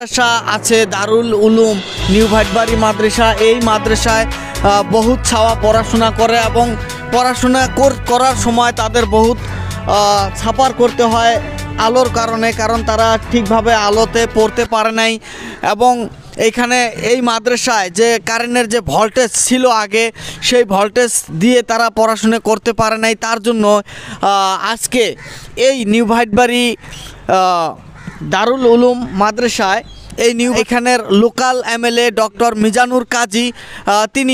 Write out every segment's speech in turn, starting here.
মাদ্রাসা আছে দারুল উলুম নিউ ভাটবাড়ি মাদ্রাসা। এই মাদ্রাসায় বহুত ছাওয়া পড়াশোনা করে এবং পড়াশোনা করার সময় তাদের বহুত ছাপার করতে হয় আলোর কারণে, কারণ তারা ঠিকভাবে আলোতে পড়তে পারে নাই। এবং এইখানে এই মাদ্রাসায় যে কারেন্টের যে ভোল্টেজ ছিল আগে, সেই ভোল্টেজ দিয়ে তারা পড়াশোনা করতে পারে নাই। তার জন্য আজকে এই নিউ ভাটবাড়ি দারুল উলুম মাদ্রাসায় এখানের লোকাল এমএলএ ডক্টর মিজানুর কাজী তিনি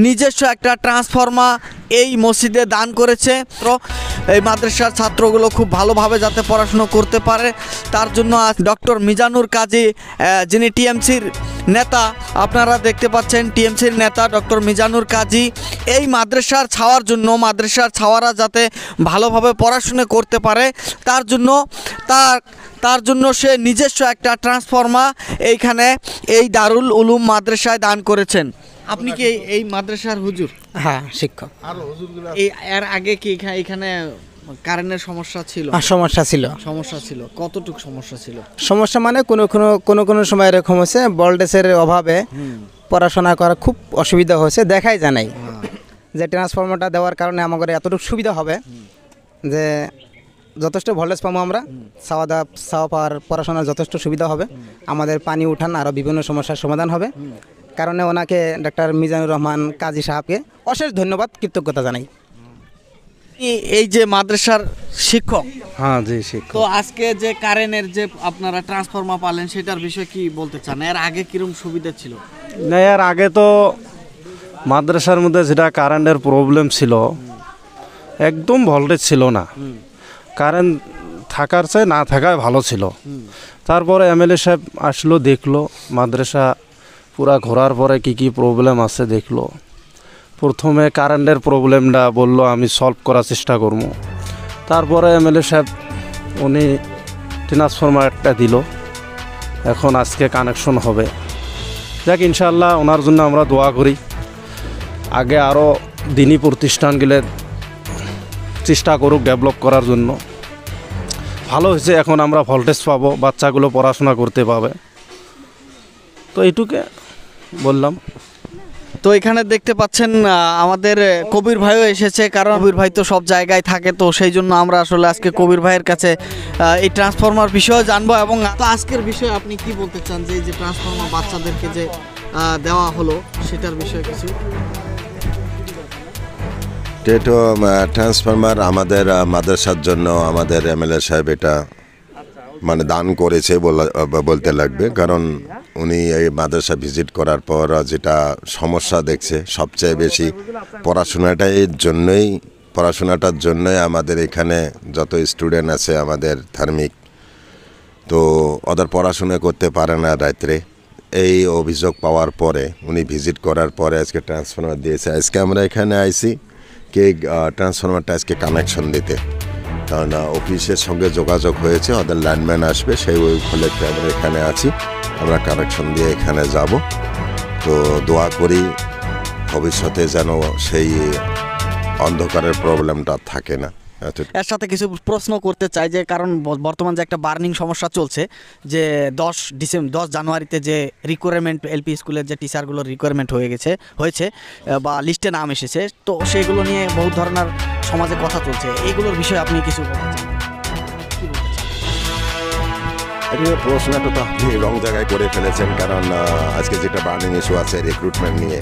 নিজস্ব একটা ট্রান্সফর্মার এই মসজিদে দান করেছে। তো এই মাদ্রাসার ছাত্রগুলো খুব ভালোভাবে যাতে পড়াশুনো করতে পারে, তার জন্য ডক্টর মিজানুর কাজী যিনি টিএমসির নেতা, আপনারা দেখতে পাচ্ছেন টিএমসির নেতা ডক্টর মিজানুর কাজী এই মাদ্রাসার ছাওয়ার জন্য, মাদ্রাসার ছাওয়ারা যাতে ভালোভাবে পড়াশুনো করতে পারে তার জন্য সে নিজস্ব একটা ট্রান্সফর্মার এইখানে এই দারুল উলুম মাদ্রাসায় দান করেছেন। আপনি কি এই মাদ্রাসার হুজুর? হ্যাঁ, শিক্ষক। এর আগে কি এখানে কারেন্টের সমস্যা ছিল? সমস্যা ছিল। কতটুকু সমস্যা ছিল? সমস্যা মানে কোনো সময় এরকম হয়েছে, ভোল্টেজের অভাবে পড়াশোনা করা খুব অসুবিধা হয়েছে, দেখাই যায় নাই যে ট্রান্সফরমারটা দেওয়ার কারণে আমাদের এতটুকু সুবিধা হবে যে যথেষ্ট ভোল্টেজ পাবো আমরা, ছাওয়া পাওয়ার পড়াশোনার যথেষ্ট সুবিধা হবে, আমাদের পানি উঠান আরও বিভিন্ন সমস্যার সমাধান হবে। কারণে ওনাকে ডক্টর মিজানুর রহমান কাজী সাহেবকে অশেষ ধন্যবাদ, কৃতজ্ঞতা জানাই। এই যে মাদ্রাসার শিক্ষক? হ্যাঁ জি, শিক্ষক। তো আজকে যে কারেন্টের যে আপনারা ট্রান্সফরমার পালেন সেটার বিষয়ে কি বলতে চান? এর আগে কিরকম সুবিধা ছিল? না, এর আগে তো মাদ্রাসার মধ্যে যেটা কারেন্টের প্রবলেম ছিল, একদম ভোল্টেজ ছিল না, কারেন্ট থাকার চেয়ে না থাকায় ভালো ছিল। তারপরে এমএলএ সাহেব আসলো, দেখলো মাদ্রাসা পুরা ঘোরার পরে কি প্রবলেম আছে দেখলো। প্রথমে কারেন্টের প্রবলেমটা বললো আমি সলভ করার চেষ্টা করব। তারপরে এমএলএ সাহেব উনি ট্রান্সফরমার একটা দিল, এখন আজকে কানেকশন হবে। যাক, ইনশাআল্লাহ ওনার জন্য আমরা দোয়া করি। আগে আরও দিনী প্রতিষ্ঠানগুলো চেষ্টা করুক ডেভেলপ করার জন্য। ভালো হয়েছে, এখন আমরা ভোল্টেজ পাবো, বাচ্চাগুলো পড়াশোনা করতে পাবে। তো এইটুকে বললাম। তো এখানে দেখতে পাচ্ছেন আমাদের কবির ভাইও এসেছে, কারণ কবির ভাই তো সব জায়গায় থাকে, তো সেই জন্য আমরা আসলে আজকে কবির ভাইয়ের কাছে এই ট্রান্সফরমার বিষয়ে জানবো। এবং তো আজকের বিষয়ে আপনি কি বলতে চান যে এই যে ট্রান্সফরমার বাচ্চাদেরকে যে দেওয়া হলো সেটার বিষয়ে কিছু? টেটো ট্রান্সফরমার আমাদের মাদ্রাসার জন্য আমাদের এমএলএ সাহেব এটা মানে দান করেছে বলতে লাগবে, কারণ উনি এই মাদ্রাসা ভিজিট করার পর যেটা সমস্যা দেখছে সবচেয়ে বেশি পড়াশোনাটার জন্যই আমাদের এখানে যত স্টুডেন্ট আছে আমাদের ধার্মিক, তো ওদের পড়াশোনা করতে পারে না রাত্রে। এই অভিযোগ পাওয়ার পরে উনি ভিজিট করার পরে আজকে ট্রান্সফরমার দিয়েছে। আজকে আমরা এখানে আইছি ট্রান্সফরমারটা আজকে কানেকশন দিতে, কারণ অফিসের সঙ্গে যোগাযোগ হয়েছে, ওদের লাইনম্যান আসবে, সেই ফলে আমরা এখানে আছি। আমরা কানেকশন দিয়ে এখানে যাব। তো দোয়া করি ভবিষ্যতে যেন সেই অন্ধকারের প্রবলেমটা থাকে না। এর সাথে কিছু প্রশ্ন করতে চাই, যে কারণ বর্তমান যে একটা বার্নিং সমস্যা চলছে, যে 10 জানুয়ারিতে যে রিকোয়ারমেন্ট এলপি স্কুলের যে টিচারগুলো রিকোয়ারমেন্ট হয়েছে বা লিস্টে নাম এসেছে, তো সেগুলো নিয়ে বহু ধরনের সমাজে কথা চলছে, এইগুলোর বিষয়ে আপনি কিছু বলতে চান? প্রশ্নটা তো আপনি রং জায়গায় করে ফেলেছেন, কারণ আজকে যেটা বার্নিং ইস্যু আছে রিক্রুটমেন্ট নিয়ে,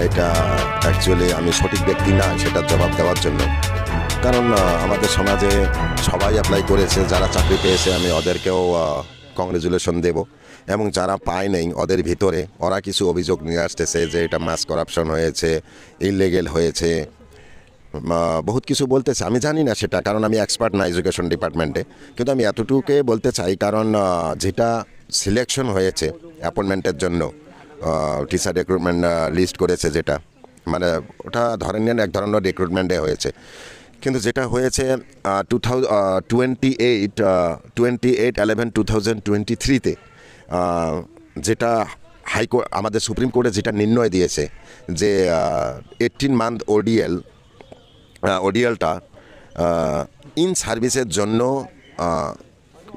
এটা অ্যাকচুয়ালি আমি সঠিক ব্যক্তি না সেটার জবাব দেওয়ার জন্য। কারণ আমাদের সমাজে সবাই অ্যাপ্লাই করেছে, যারা চাকরি পেয়েছে আমি ওদেরকেও কংগ্রেচুলেশন দেব, এবং যারা পায় নেই ওদের ভিতরে ওরা কিছু অভিযোগ নিয়ে আসতেছে যে এটা মাস করাপশন হয়েছে, ইললিগেল হয়েছে, বহুত কিছু বলতেছে। আমি জানি না সেটা, কারণ আমি এক্সপার্ট না এডুকেশন ডিপার্টমেন্টে, কিন্তু আমি এতটুকুই বলতে চাই, কারণ যেটা সিলেকশন হয়েছে অ্যাপয়েন্টমেন্টের জন্য টিচার রিক্রুটমেন্ট লিস্ট করেছে, যেটা মানে ওটা ধরেন নেন এক ধরনের রিক্রুটমেন্টে হয়েছে, কিন্তু যেটা হয়েছে 28/11/2023-তে যেটা হাইকোর্ট আমাদের সুপ্রিম কোর্টে যেটা নির্ণয় দিয়েছে যে 18 মান্থ ওডিএলটা ইন সার্ভিসের জন্য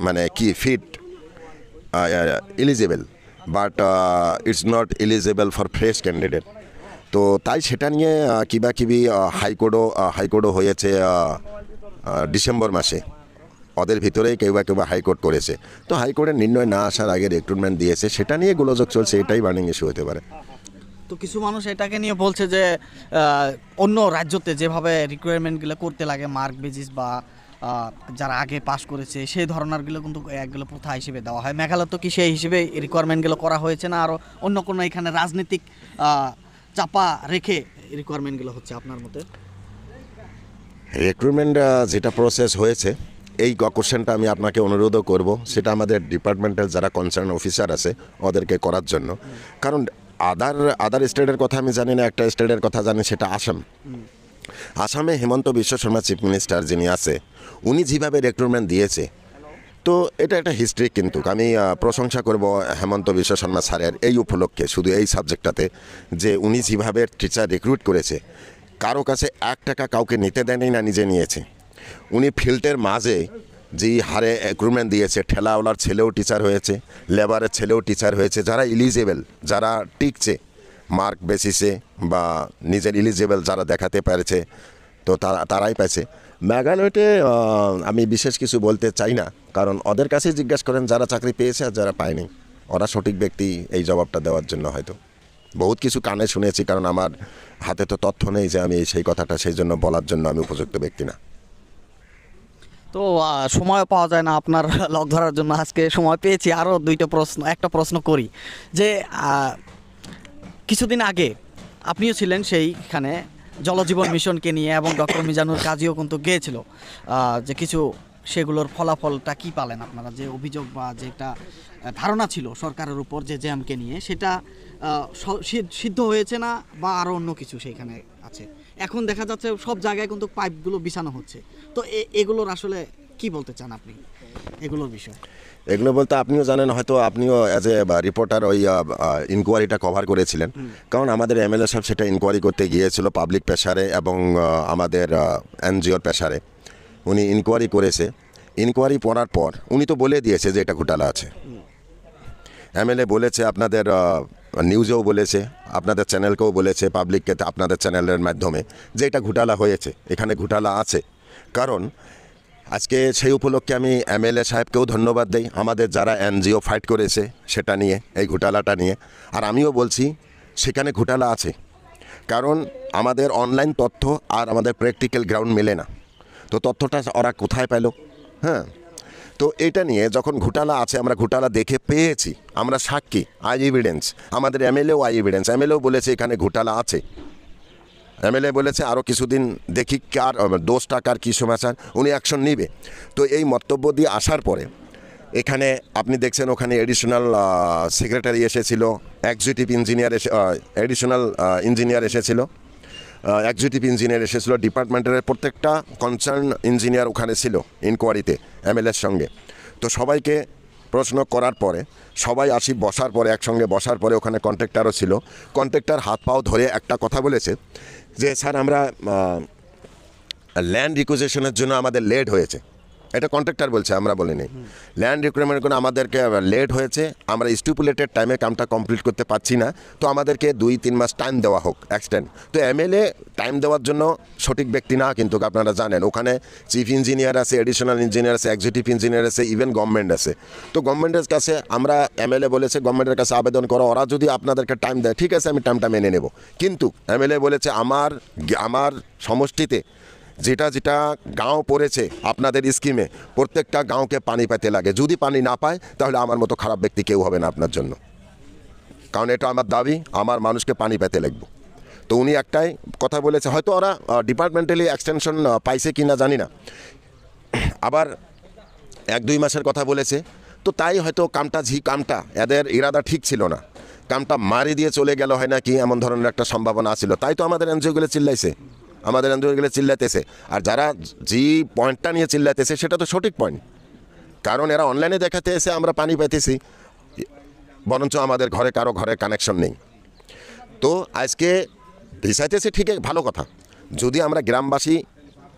মানে কি fit eligible, but it's not eligible for fresh candidate. তো তাই সেটা নিয়ে কিবাকিবি হাইকোর্টও হয়েছে ডিসেম্বর মাসে, ওদের ভিতরেই কেউ বা হাইকোর্ট করেছে। তো হাইকোর্টের নির্ণয় না আসার আগে রিক্রুটমেন্ট দিয়েছে, সেটা নিয়ে গোলযোগ চলছে, এটাই বার্নিং ইস্যু হতে পারে। তো কিছু মানুষ এটাকে নিয়ে বলছে যে অন্য রাজ্যতে যেভাবে রিকোয়ারমেন্টগুলো করতে লাগে মার্ক বেজিস বা যারা আগে পাস করেছে সেই ধরনেরগুলো কিন্তু একগুলো প্রথা হিসেবে দেওয়া হয়। মেঘালয় তো কি সেই হিসেবে রিকোয়ারমেন্টগুলো করা হয়েছে না, আরও অন্য কোনো এখানে রাজনৈতিক চাপা রেখে রিকোয়ারমেন্টগুলো হচ্ছে আপনার মতে? রিক্রুটমেন্ট যেটা প্রসেস হয়েছে, এই কোশ্চেনটা আমি আপনাকে অনুরোধও করব, সেটা আমাদের ডিপার্টমেন্টের যারা কনসার্ন অফিসার আছে ওদেরকে করার জন্য। কারণ আদার স্টেটের কথা আমি জানি না, একটা স্টেটের কথা জানি, সেটা আসাম। আসামে হেমন্ত বিশ্ব শর্মা চিফ মিনিস্টার যিনি আছে, উনি যেভাবে রিক্রুটমেন্ট দিয়েছে, তো এটা একটা হিস্ট্রি। কিন্তু আমি প্রশংসা করব হেমন্ত বিশ্ব শর্মা স্যারের এই উপলক্ষে, শুধু এই সাবজেক্টটাতে, যে উনি যেভাবে টিচার রিক্রুট করেছে, কারো কাছে 1 টাকা কাউকে নিতে দেয়নি না, নিজে নিয়েছে। উনি ফিল্ডের মাঝে যে হারে রিক্রুটমেন্ট দিয়েছে, ঠেলাওয়ালার ছেলেও টিচার হয়েছে, লেবারের ছেলেও টিচার হয়েছে, যারা এলিজেবল, যারা টিকছে মার্ক বেসিসে বা নিজের এলিজেবল যারা দেখাতে পেরেছে, তো তারাই পাইছে। মেঘালয়তে আমি বিশেষ কিছু বলতে চাই না, কারণ ওদের কাছে জিজ্ঞাসা করেন যারা চাকরি পেয়েছে আর যারা পায়নি, ওরা সঠিক ব্যক্তি এই জবাবটা দেওয়ার জন্য। হয়তো বহুত কিছু কানে শুনেছি, কারণ আমার হাতে তো তথ্য নেই যে আমি সেই কথাটা, সেই জন্য বলার জন্য আমি উপযুক্ত ব্যক্তি না। তো সময় পাওয়া যায় না আপনার লক ধরার জন্য, আজকে সময় পেয়েছি। আরও একটা প্রশ্ন করি যে কিছুদিন আগে আপনিও ছিলেন সেইখানে জলজীবন মিশনকে নিয়ে, এবং ডক্টর মিজানুর কাজীও কিন্তু গিয়েছিল, যে কিছু সেগুলোর ফলাফলটা কি পালেন আপনারা? যে অভিযোগ বা যেটা ধারণা ছিল সরকারের উপর যে জ্যামকে নিয়ে, সেটা সিদ্ধ হয়েছে না বা আরও অন্য কিছু সেইখানে আছে? এখন দেখা যাচ্ছে সব জায়গায় কিন্তু পাইপগুলো বিছানো হচ্ছে। তো এগুলোর আসলে কি বলতে চান আপনি এগুলোর বিষয়ে? এগুলো বলতে আপনিও জানেন, হয়তো আপনিও অ্যাজ এ রিপোর্টার ওই ইনকোয়ারিটা কভার করেছিলেন, কারণ আমাদের এমএলএ সাহেব সেটা ইনকোয়ারি করতে গিয়েছিল পাবলিক প্রেসারে এবং আমাদের এনজিওর প্রেসারে। উনি ইনকোয়ারি করেছে, ইনকোয়ারি পড়ার পর উনি তো বলে দিয়েছে যে এটা ঘোটালা আছে। এমএলএ বলেছে, আপনাদের নিউজেও বলেছে, আপনাদের চ্যানেলকেও বলেছে, পাবলিককে আপনাদের চ্যানেলের মাধ্যমে, যে এটা ঘোটালা হয়েছে, এখানে ঘোটালা আছে। কারণ আজকে সেই উপলক্ষে আমি এমএলএ সাহেবকেও ধন্যবাদ দেই, আমাদের যারা এনজিও ফাইট করেছে সেটা নিয়ে, এই ঘোটালাটা নিয়ে। আর আমিও বলছি সেখানে ঘোটালা আছে, কারণ আমাদের অনলাইন তথ্য আর আমাদের প্র্যাকটিক্যাল গ্রাউন্ড মেলে না। তো তথ্যটা ওরা কোথায় পেল? হ্যাঁ, তো এটা নিয়ে যখন ঘোটালা আছে, আমরা ঘোটালা দেখে পেয়েছি, আমরা সাক্ষী, আই এভিডেন্স, আমাদের এমএলএও আই এভিডেন্স। এমএলএও বলেছে এখানে ঘোটালা আছে, এমএলএ বলেছে আরও কিছুদিন দেখি কার দোষটা, কার কী সমাচার, উনি অ্যাকশন নিবে। তো এই মন্তব্য দিয়ে আসার পরে এখানে আপনি দেখছেন ওখানে এডিশনাল সেক্রেটারি এসেছিল, এক্সিকিউটিভ ইঞ্জিনিয়ার এডিশনাল ইঞ্জিনিয়ার এসেছিল, এক্সিকিউটিভ ইঞ্জিনিয়ার এসেছিল, ডিপার্টমেন্টের প্রত্যেকটা কনসার্ন ইঞ্জিনিয়ার ওখানে ছিল ইনকোয়ারিতে এমএলএর সঙ্গে। তো সবাইকে প্রশ্ন করার পরে সবাই বসার পরে, একসঙ্গে বসার পরে ওখানে কন্ট্রাক্টরও ছিল। কন্ট্রাক্টর হাত পাও ধরে একটা কথা বলেছে যে স্যার, আমরা ল্যান্ড রিকুইজিশনের জন্য আমাদের লেট হয়েছে। এটা কন্ট্রাক্টর বলছে, আমরা বলিনি। ল্যান্ড রিকোয়ারমেন্টের জন্য আমাদেরকে লেট হয়েছে, আমরা স্টিপুলেটেড টাইমে কামটা কমপ্লিট করতে পারছি না, তো আমাদেরকে 2-3 মাস টাইম দেওয়া হোক, এক্সটেন্ড। তো এমএলএ টাইম দেওয়ার জন্য সঠিক ব্যক্তি না, কিন্তু আপনারা জানেন ওখানে চিফ ইঞ্জিনিয়ার আছে, এডিশনাল ইঞ্জিনিয়ার আছে, এক্সিকিউটিভ ইঞ্জিনিয়ার আছে, ইভেন গভর্নমেন্ট আছে। তো গভর্নমেন্টের কাছে আমরা, এমএলএ বলেছে গভর্নমেন্টের কাছে আবেদন করো, ওরা যদি আপনাদেরকে টাইম দেয় ঠিক আছে, আমি টাইমটা মেনে নেব। কিন্তু এমএলএ বলেছে আমার সমষ্টিতে যেটা গাঁও পড়েছে আপনাদের স্কিমে, প্রত্যেকটা গাঁওকে পানি পেতে লাগে, যদি পানি না পায় তাহলে আমার মতো খারাপ ব্যক্তি কেউ হবে না আপনার জন্য, কারণ এটা আমার দাবি, আমার মানুষকে পানি পেতে লাগবে। তো উনি একটাই কথা বলেছে, হয়তো ওরা ডিপার্টমেন্টালি এক্সটেনশন পাইছে কি না জানি না, আবার 1-2 মাসের কথা বলেছে। তো তাই হয়তো কামটা এদের ইরাদা ঠিক ছিল না, কামটা মারি দিয়ে চলে গেল হয় নাকি, এমন ধরনের একটা সম্ভাবনা ছিল। তাই তো আমাদের এনজিওগুলো চিল্লাইছে, আমাদের এনজিওগুলো চিল্লাতেছে। আর যারা যে পয়েন্টটা নিয়ে চিল্লাতেছে সেটা তো সঠিক পয়েন্ট, কারণ এরা অনলাইনে দেখাতে এসে আমরা পানি পেতেছি, বরঞ্চ আমাদের কারো ঘরে কানেকশন নেই। তো আজকে ভিসাইতেছে ঠিক ভালো কথা, যদি আমরা গ্রামবাসী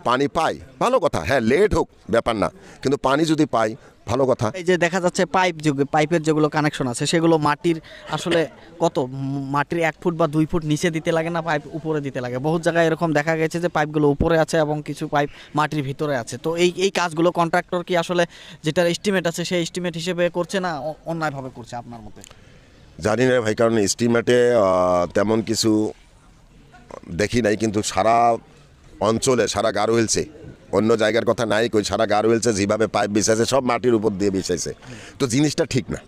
পানি পাই ভালো কথা, হ্যাঁ লেট হোক ব্যাপার না, কিন্তু পানি যদি পাই ভালো কথা। এই যে দেখা যাচ্ছে পাইপের যেগুলো কানেকশন আছে সেগুলো মাটির আসলে কত মাটির 1 ফুট বা 2 ফুট নিচে দিতে লাগে না পাইপ উপরে দিতে লাগে? বহুত জায়গায় এরকম দেখা গেছে যে পাইপগুলো উপরে আছে এবং কিছু পাইপ মাটির ভিতরে আছে। তো এই কাজগুলো কন্ট্রাক্টর কি আসলে যেটার এস্টিমেট আছে সেই এস্টিমেট হিসেবে করছে না অন্যায়ভাবে করছে আপনার মতে? জানি না ভাই, কারণ এস্টিমেটে তেমন কিছু দেখি নাই, কিন্তু সারা অঞ্চলে সারা গারোয়েলসে, অন্য জায়গার কথা নাই কই, সারা গারোয়েলসে যেভাবে পাইপ বিছাইছে সব মাটির উপর দিয়ে বিছাইছে, তো জিনিসটা ঠিক না।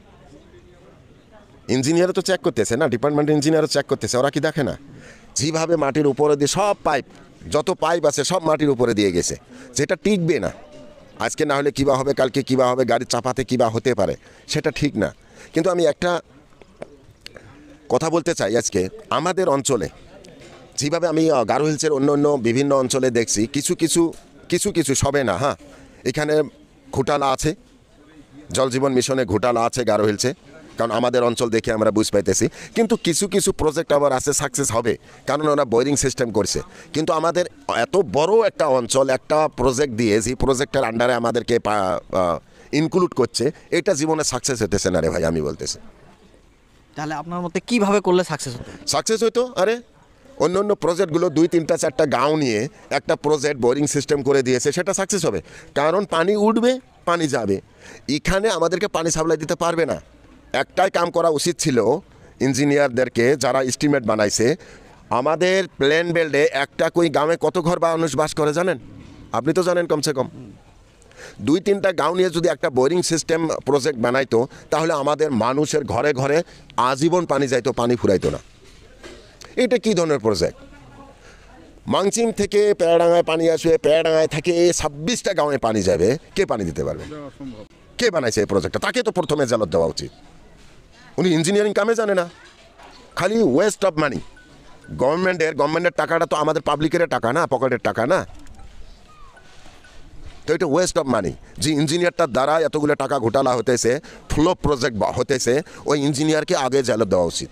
ইঞ্জিনিয়ারও তো চেক করতেছে না, ডিপার্টমেন্টের ইঞ্জিনিয়ারও চেক করতেছে, ওরা কি দেখে না যেভাবে মাটির উপরে দিয়ে সব পাইপ, যত পাইপ আছে সব মাটির উপরে দিয়ে গেছে, যেটা টিকবে না। আজকে না হলে কিবা হবে, কালকে কিবা হবে, গাড়ির চাপাতে কিবা হতে পারে, সেটা ঠিক না। কিন্তু আমি একটা কথা বলতে চাই, আজকে আমাদের অঞ্চলে যেভাবে আমি গারো হিলসের অন্য অন্য বিভিন্ন অঞ্চলে দেখছি, কিছু কিছু সবে না, হ্যাঁ, এখানে ঘোটালা আছে, জল জীবন মিশনে ঘোটালা আছে গারো হিলসে, কারণ আমাদের অঞ্চল দেখে আমরা বুঝ পাইতেছি। কিন্তু কিছু প্রজেক্ট আবার আছে সাকসেস হবে, কারণ ওরা বোরিং সিস্টেম করছে। কিন্তু আমাদের এত বড় একটা অঞ্চল একটা প্রজেক্ট দিয়ে, যে প্রজেক্টের আন্ডারে আমাদেরকে ইনক্লুড করছে, এটা জীবনে সাকসেস হতেছে না রে ভাই, আমি বলতেছি। তাহলে আপনার মতে কিভাবে করলে সাকসেস হইতো? আরে অন্য প্রজেক্টগুলো 2, 3, 4টা গাঁও নিয়ে একটা প্রজেক্ট বোরিং সিস্টেম করে দিয়েছে, সেটা সাকসেস হবে, কারণ পানি উঠবে, পানি যাবে। এখানে আমাদেরকে পানি সাপ্লাই দিতে পারবে না। একটাই কাম করা উচিত ছিল ইঞ্জিনিয়ারদেরকে, যারা এস্টিমেট বানাইছে, আমাদের প্ল্যান বেল্টে একটা কই গ্রামে কত ঘর মানুষ বাস করে জানেন? আপনি তো জানেন কমসে কম। 2-3টা গাঁও নিয়ে যদি একটা বোরিং সিস্টেম প্রজেক্ট বানাইতো, তাহলে আমাদের মানুষের ঘরে ঘরে আজীবন পানি যাইতো, পানি ফুরাইতো না। এটা কী ধরনের প্রজেক্ট? মাংচিং থেকে পেয়ারাডাঙ্গায় পানি আসবে, পেয়ারাডাঙ্গায় থেকে 26টা গাঁয়ে পানি যাবে, কে পানি দিতে পারবে? কে বানাইছে এই প্রজেক্টটা? তাকে তো প্রথমে জালত দেওয়া উচিত। উনি ইঞ্জিনিয়ারিং কামে জানে না, খালি ওয়েস্ট অফ মানি। গভর্নমেন্টের টাকাটা তো আমাদের পাবলিকের টাকা না, পকেটের টাকা না, তো এটা ওয়েস্ট অফ মানি। যে ইঞ্জিনিয়ারটার দ্বারা এতগুলো টাকা ঘোটালা হতেছে, ফ্লো প্রজেক্ট হতেছে, ওই ইঞ্জিনিয়ারকে আগে জালত দেওয়া উচিত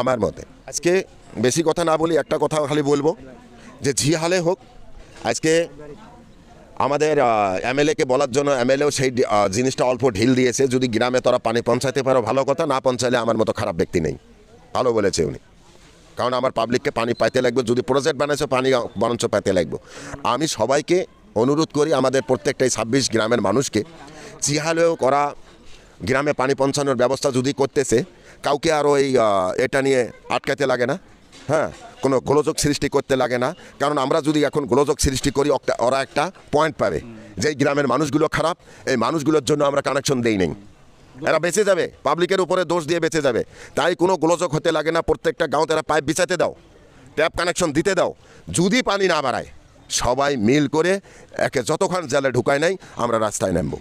আমার মতে। আজকে বেশি কথা না বলি, একটা কথা খালি বলবো, যে জি হালে হোক, আজকে আমাদের এমএলএকে বলার জন্য এমএলএও সেই জিনিসটা অল্প ঢিল দিয়েছে, যদি গ্রামে তোরা পানি পৌঁছাতে পারো ভালো কথা, না পৌঁছালে আমার মতো খারাপ ব্যক্তি নেই, ভালো বলেছে উনি। কারণ আমার পাবলিককে পানি পাইতে লাগবে, যদি প্রজেক্ট বানাইছে পানি বরঞ্চ পাইতে লাগবে। আমি সবাইকে অনুরোধ করি, আমাদের প্রত্যেকটাই 26 গ্রামের মানুষকে, জিহালেও করা গ্রামে পানি পৌঁছানোর ব্যবস্থা যদি করতেছে, কাউকে আরও এটা নিয়ে আটকাতে লাগে না, হ্যাঁ, কোনো গোলযোগ সৃষ্টি করতে লাগে না। কারণ আমরা যদি এখন গোলযোগ সৃষ্টি করি, ওরা একটা পয়েন্ট পাবে যে এই গ্রামের মানুষগুলো খারাপ, এই মানুষগুলোর জন্য আমরা কানেকশন দেই নেই, এরা বেঁচে যাবে, পাবলিকের উপরে দোষ দিয়ে বেঁচে যাবে। তাই কোনো গোলযোগ হতে লাগে না। প্রত্যেকটা গাঁও তারা পাইপ বিছাতে দাও, ট্যাপ কানেকশন দিতে দাও। যদি পানি না বাড়ায়, সবাই মিল করে একে যতক্ষণ জালে ঢুকায় নাই, আমরা রাস্তায় নামবো।